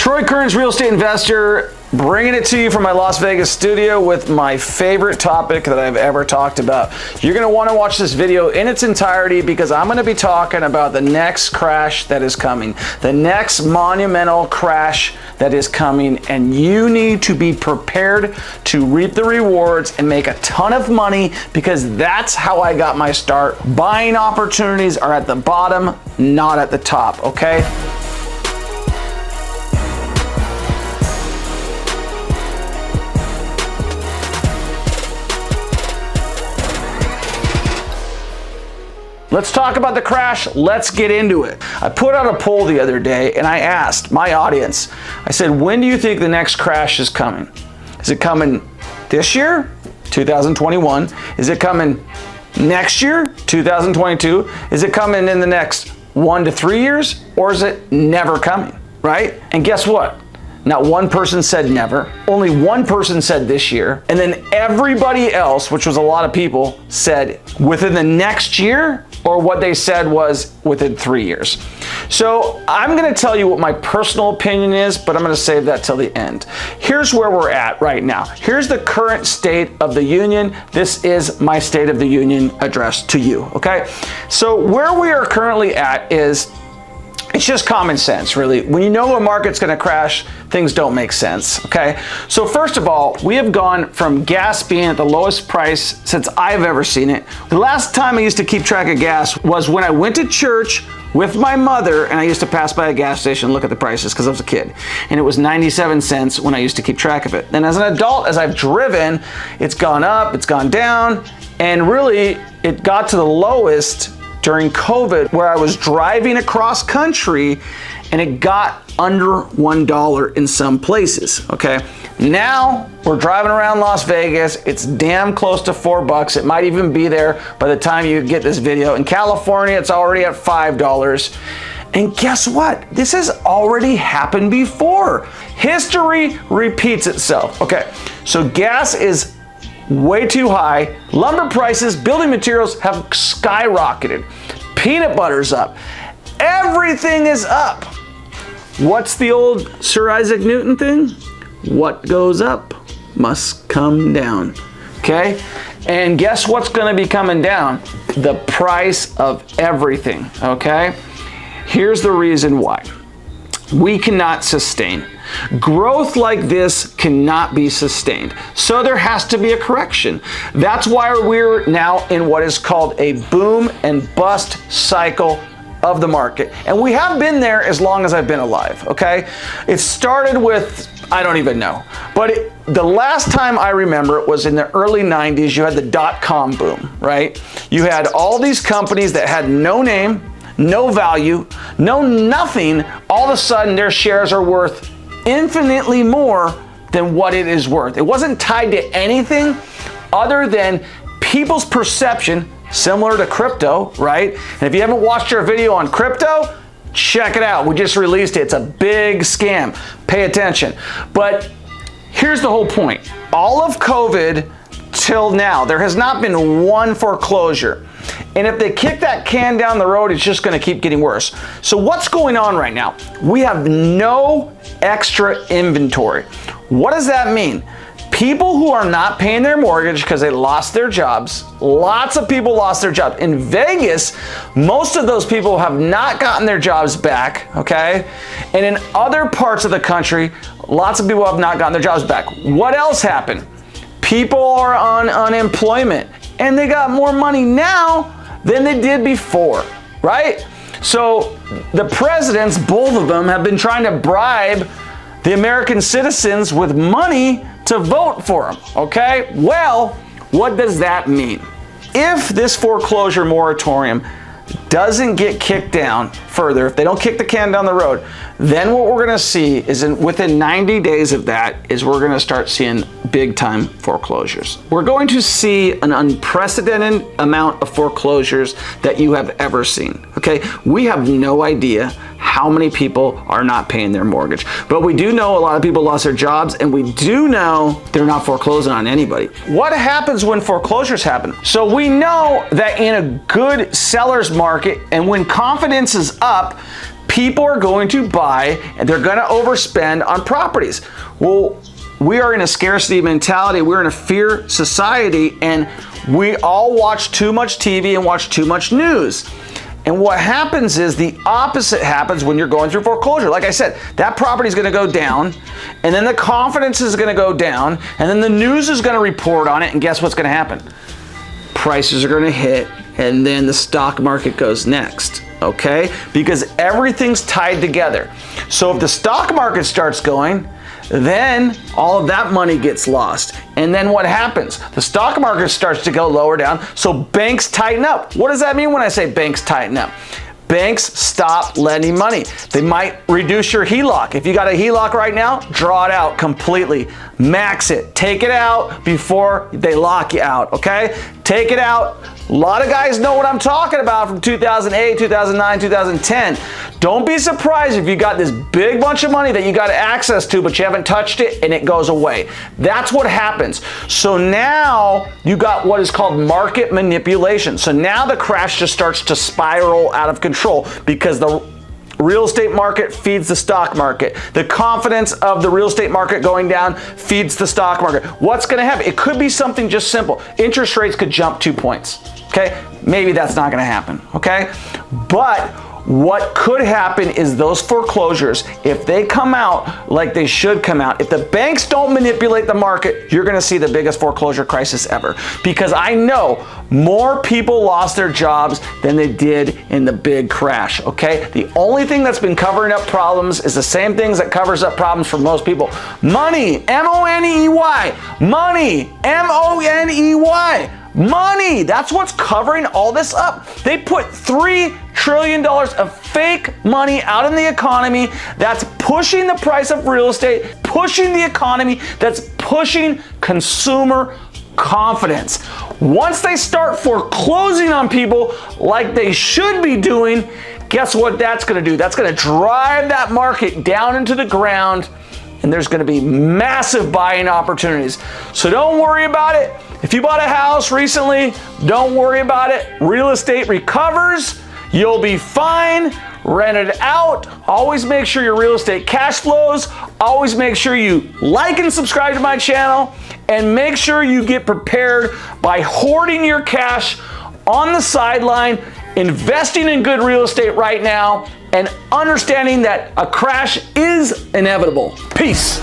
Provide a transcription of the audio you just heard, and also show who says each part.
Speaker 1: Troy Kearns, real estate investor, bringing it to you from my Las Vegas studio with my favorite topic that I've ever talked about. You're going to want to watch this video in its entirety because I'm going to be talking about the next crash that is coming, the next monumental crash that is coming, and you need to be prepared to reap the rewards and make a ton of money because that's how I got my start. Buying opportunities are at the bottom, not at the top, okay? Let's talk about the crash. Let's get into it. I put out a poll the other day and I asked my audience, I said, when do you think the next crash is coming? Is it coming this year, 2021? Is it coming next year, 2022? Is it coming in the next 1 to 3 years? Or is it never coming, right? And guess what? Not one person said never. Only one person said this year. And then everybody else, which was a lot of people, said within the next year, or what they said was within 3 years. So I'm gonna tell you what my personal opinion is, but I'm gonna save that till the end. Here's where we're at right now. Here's the current state of the union. This is my State of the Union address to you, okay? So where we are currently at is, it's just common sense, really. When you know a market's gonna crash, things don't make sense, okay? So first of all, we have gone from gas being at the lowest price since I've ever seen it. The last time I used to keep track of gas was when I went to church with my mother and I used to pass by a gas station and look at the prices because I was a kid. And it was 97 cents when I used to keep track of it. Then as an adult, as I've driven, it's gone up, it's gone down, and really it got to the lowest during COVID where I was driving across country and it got under $1 in some places, okay? Now we're driving around Las Vegas, it's damn close to $4. It might even be there by the time you get this video. In California, it's already at $5. And guess what? This has already happened before. History repeats itself. Okay, so gas is way too high. Lumber prices, building materials have skyrocketed. Peanut butter's up. Everything is up. What's the old Sir Isaac Newton thing? What goes up must come down. Okay? And guess what's gonna be coming down? The price of everything. Okay? Here's the reason why. We cannot sustain. Growth like this cannot be sustained. So there has to be a correction. That's why we're now in what is called a boom and bust cycle of the market. And we have been there as long as I've been alive, okay? It started with, I don't even know, but the last time I remember it was in the early 90s. You had the dot-com boom, right? You had all these companies that had no name, no value, no nothing. All of a sudden their shares are worth infinitely more than what it is worth. It wasn't tied to anything other than people's perception, similar to crypto, right? And if you haven't watched our video on crypto, check it out. We just released it. It's a big scam. Pay attention. But here's the whole point. All of COVID till now, there has not been one foreclosure. And if they kick that can down the road, it's just gonna keep getting worse. So what's going on right now? We have no extra inventory. What does that mean? People who are not paying their mortgage because they lost their jobs, lots of people lost their jobs. In Vegas, most of those people have not gotten their jobs back, okay? And in other parts of the country, lots of people have not gotten their jobs back. What else happened? People are on unemployment and they got more money now than they did before, right? So the presidents, both of them, have been trying to bribe the American citizens with money to vote for them, okay? Well, what does that mean? If this foreclosure moratorium doesn't get kicked down further, if they don't kick the can down the road, then what we're gonna see is within 90 days of that is we're gonna start seeing big time foreclosures. We're going to see an unprecedented amount of foreclosures that you have ever seen, okay? We have no idea how many people are not paying their mortgage, but we do know a lot of people lost their jobs, and we do know they're not foreclosing on anybody. What happens when foreclosures happen? So we know that in a good seller's market and when confidence is up, People are going to buy and they're going to overspend on properties. Well, we are in a scarcity mentality. We're in a fear society, and we all watch too much TV and watch too much news. And what happens is the opposite happens when you're going through foreclosure. Like I said, that property is going to go down, and then the confidence is going to go down, and then the news is going to report on it, and guess what's going to happen? Prices are going to hit, and then the stock market goes next, okay? Because everything's tied together. So if the stock market starts going, then all of that money gets lost. And then what happens? The stock market starts to go lower down, so banks tighten up. What does that mean when I say banks tighten up? Banks stop lending money. They might reduce your HELOC. If you got a HELOC right now, draw it out completely. Max it. Take it out before they lock you out, okay? Take it out. A lot of guys know what I'm talking about from 2008, 2009, 2010. Don't be surprised if you got this big bunch of money that you got access to, but you haven't touched it and it goes away. That's what happens. So now you got what is called market manipulation. So now the crash just starts to spiral out of control because the real estate market feeds the stock market. The confidence of the real estate market going down feeds the stock market. What's going to happen? It could be something just simple. Interest rates could jump 2 points. Okay? Maybe that's not going to happen. Okay? But what could happen is those foreclosures, if they come out like they should come out, if the banks don't manipulate the market, you're going to see the biggest foreclosure crisis ever. Because I know more people lost their jobs than they did in the big crash, okay? The only thing that's been covering up problems is the same things that covers up problems for most people. Money, M-O-N-E-Y, money, M-O-N-E-Y. Money, that's what's covering all this up. They put $3 trillion of fake money out in the economy that's pushing the price of real estate, pushing the economy, that's pushing consumer confidence. Once they start foreclosing on people like they should be doing, guess what that's going to do? That's going to drive that market down into the ground, and there's going to be massive buying opportunities. So don't worry about it. If you bought a house recently, don't worry about it. Real estate recovers. You'll be fine. Rent it out. Always make sure your real estate cash flows. Always make sure you like and subscribe to my channel. And make sure you get prepared by hoarding your cash on the sideline, investing in good real estate right now, and understanding that a crash is inevitable. Peace.